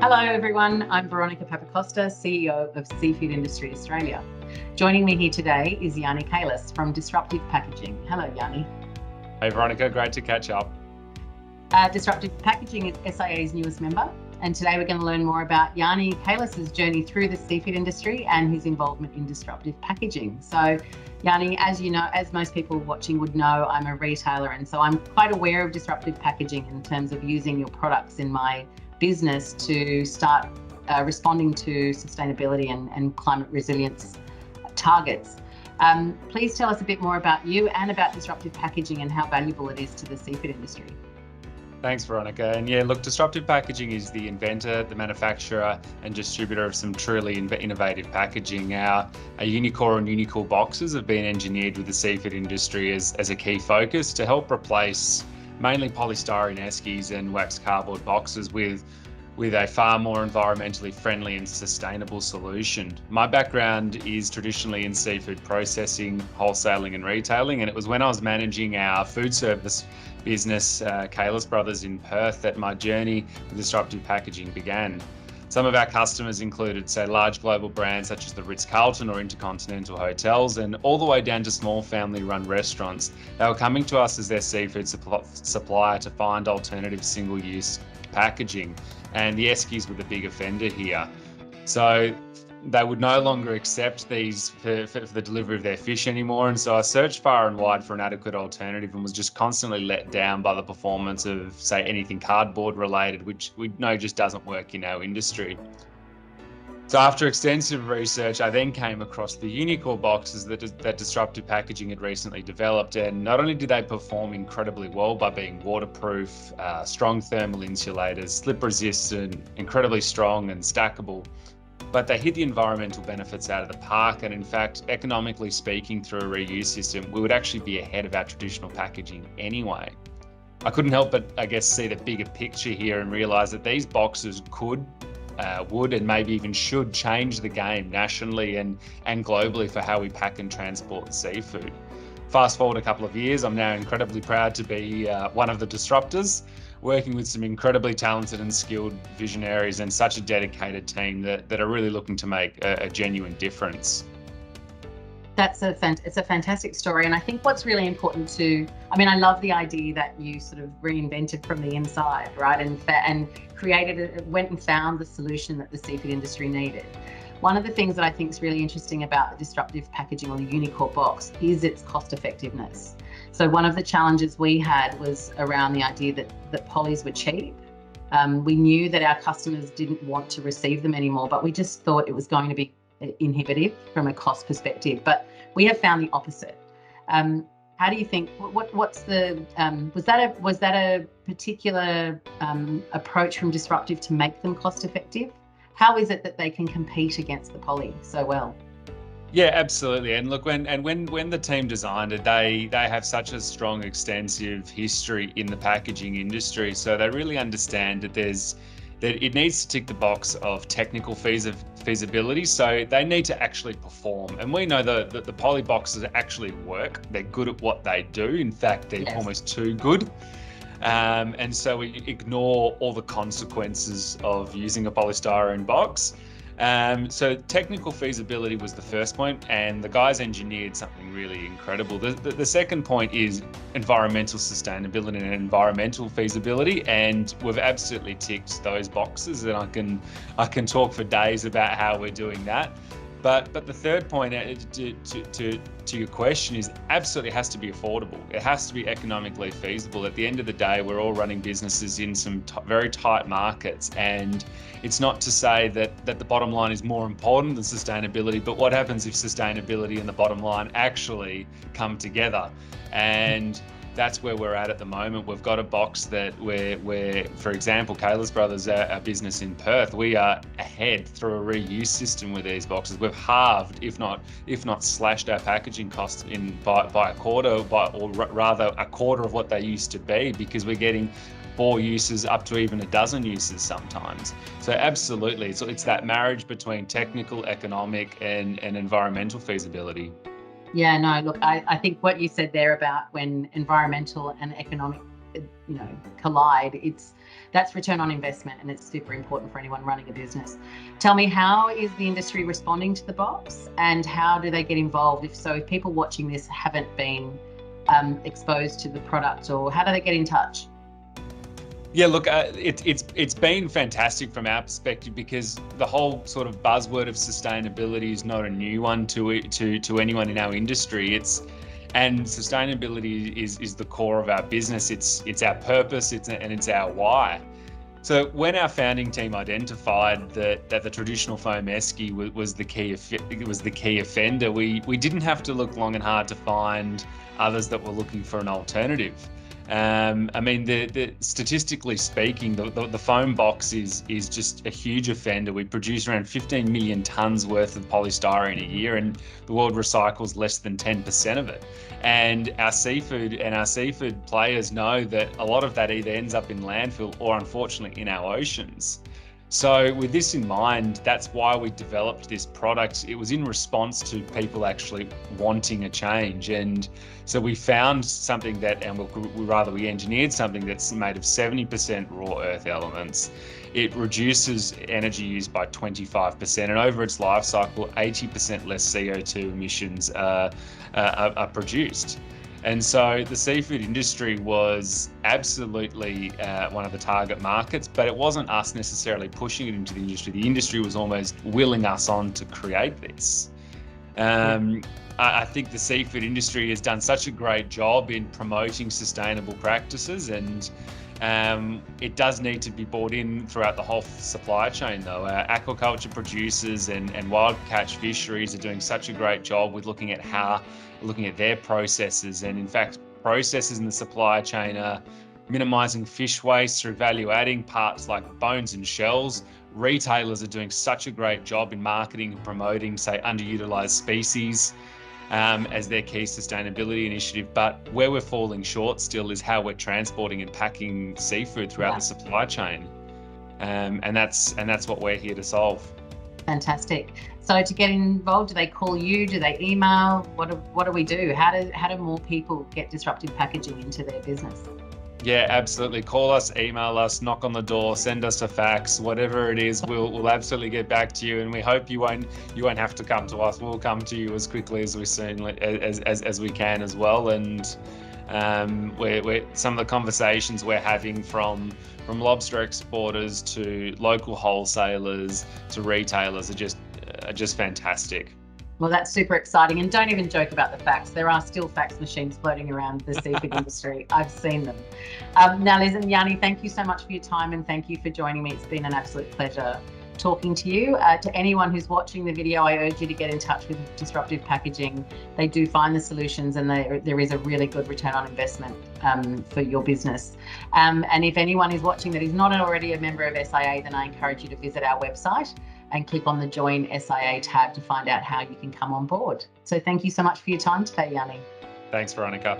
Hello everyone, I'm Veronica Papacosta, CEO of Seafood Industry Australia. Joining me here today is Yanni Kailis from Disruptive Packaging. Hello Yanni. Hey Veronica, great to catch up. Disruptive Packaging is SIA's newest member, and today we're going to learn more about Yanni Kailis' journey through the seafood industry and his involvement in disruptive packaging. So Yanni, as you know, as most people watching would know, I'm a retailer, and so I'm quite aware of disruptive packaging in terms of using your products in my business to start responding to sustainability and climate resilience targets. Please tell us a bit more about you and about disruptive packaging and how valuable it is to the seafood industry. Thanks, Veronica. And yeah, look, Disruptive Packaging is the inventor, the manufacturer and distributor of some truly innovative packaging. Our Unicor and Unicor boxes have been engineered with the seafood industry as a key focus to help replace mainly polystyrene eskies and wax cardboard boxes with a far more environmentally friendly and sustainable solution. My background is traditionally in seafood processing, wholesaling and retailing, and it was when I was managing our food service business, Kailis Brothers in Perth, that my journey with disruptive packaging began. Some of our customers included, say, large global brands such as the Ritz-Carlton or Intercontinental Hotels, and all the way down to small family-run restaurants. They were coming to us as their seafood supplier to find alternative single-use packaging, and the eskies were the big offender here. So they would no longer accept these for the delivery of their fish anymore, and so I searched far and wide for an adequate alternative and was just constantly let down by the performance of, say, anything cardboard related, which we know just doesn't work in our industry. So after extensive research, I then came across the Unicor boxes that Disruptive Packaging had recently developed, and not only did they perform incredibly well by being waterproof, strong thermal insulators, slip resistant, incredibly strong and stackable, but they hit the environmental benefits out of the park. And in fact, economically speaking, through a reuse system, we would actually be ahead of our traditional packaging anyway. I couldn't help but, I guess, see the bigger picture here and realize that these boxes would and maybe even should change the game nationally and globally for how we pack and transport seafood. Fast forward a couple of years, I'm now incredibly proud to be one of the disruptors, working with some incredibly talented and skilled visionaries and such a dedicated team that are really looking to make a genuine difference. It's a fantastic story, and I think what's really important I love the idea that you sort of reinvented from the inside, right, and went and found the solution that the seafood industry needed. One of the things that I think is really interesting about the disruptive packaging or the Unicor box is its cost effectiveness. So one of the challenges we had was around the idea that polys were cheap. We knew that our customers didn't want to receive them anymore, but we just thought it was going to be inhibitive from a cost perspective. But we have found the opposite. How do you think? Was that a particular approach from Disruptive to make them cost effective? How is it that they can compete against the poly so well? Yeah, absolutely. And look, when the team designed it, they have such a strong, extensive history in the packaging industry, so they really understand that it needs to tick the box of technical feasibility. So they need to actually perform, and we know that the poly boxes actually work. They're good at what they do. In fact, they're almost too good. And so we ignore all the consequences of using a polystyrene box. So technical feasibility was the first point, and the guys engineered something really incredible. The second point is environmental sustainability and environmental feasibility, and we've absolutely ticked those boxes, and I can talk for days about how we're doing that. But the third point to your question is absolutely has to be affordable. It has to be economically feasible. At the end of the day, we're all running businesses in some very tight markets, and it's not to say that the bottom line is more important than sustainability, but what happens if sustainability and the bottom line actually come together? And that's where we're at the moment. We've got a box that we're for example, Kailis Brothers, our business in Perth, we are ahead through a reuse system with these boxes. We've halved, if not slashed our packaging costs by a quarter, or rather a quarter of what they used to be, because we're getting 4 uses up to even a dozen uses sometimes. So absolutely, it's that marriage between technical, economic and environmental feasibility. Yeah, no, look, I think what you said there about when environmental and economic collide, that's return on investment, and it's super important for anyone running a business. Tell me, how is the industry responding to the box, and how do they get involved? If people watching this haven't been exposed to the product, or how do they get in touch? Yeah, look, it's been fantastic from our perspective, because the whole sort of buzzword of sustainability is not a new one to anyone in our industry. And sustainability is the core of our business. It's our purpose. And it's our why. So when our founding team identified that the traditional foam esky was the key offender, we didn't have to look long and hard to find others that were looking for an alternative. I mean, statistically speaking, the foam box is just a huge offender. We produce around 15 million tonnes worth of polystyrene a year, and the world recycles less than 10% of it. And our seafood players know that a lot of that either ends up in landfill or, unfortunately, in our oceans. So with this in mind, that's why we developed this product. It was in response to people actually wanting a change. And so we found something we engineered something that's made of 70% raw earth elements. It reduces energy use by 25%, and over its life cycle, 80% less CO2 emissions are produced. And so the seafood industry was absolutely one of the target markets, but it wasn't us necessarily pushing it into the industry. The industry was almost willing us on to create this. I think the seafood industry has done such a great job in promoting sustainable practices, and it does need to be brought in throughout the whole supply chain, though. Aquaculture producers and wild catch fisheries are doing such a great job with looking at their processes, and in fact, processes in the supply chain are minimizing fish waste through value adding parts like bones and shells. Retailers are doing such a great job in marketing and promoting, say, underutilized species as their key sustainability initiative. But where we're falling short still is how we're transporting and packing seafood throughout the supply chain, and that's what we're here to solve. Fantastic. So to get involved, do they call you? Do they email? What do we do? How do more people get disruptive packaging into their business? Yeah, absolutely. Call us, email us, knock on the door, send us a fax, whatever it is, we'll absolutely get back to you. And we hope you won't have to come to us. We'll come to you as quickly as as we can as well. And we're some of the conversations we're having from lobster exporters to local wholesalers to retailers are just fantastic. Well, that's super exciting. And don't even joke about the fax. There are still fax machines floating around the seafood industry. I've seen them. Now, Liz and Yanni, thank you so much for your time, and thank you for joining me. It's been an absolute pleasure talking to you. To anyone who's watching the video, I urge you to get in touch with Disruptive Packaging. They do find the solutions, and there is a really good return on investment for your business. And if anyone is watching that is not already a member of SIA, then I encourage you to visit our website and click on the Join SIA tab to find out how you can come on board. So thank you so much for your time today, Yanni. Thanks, Veronica.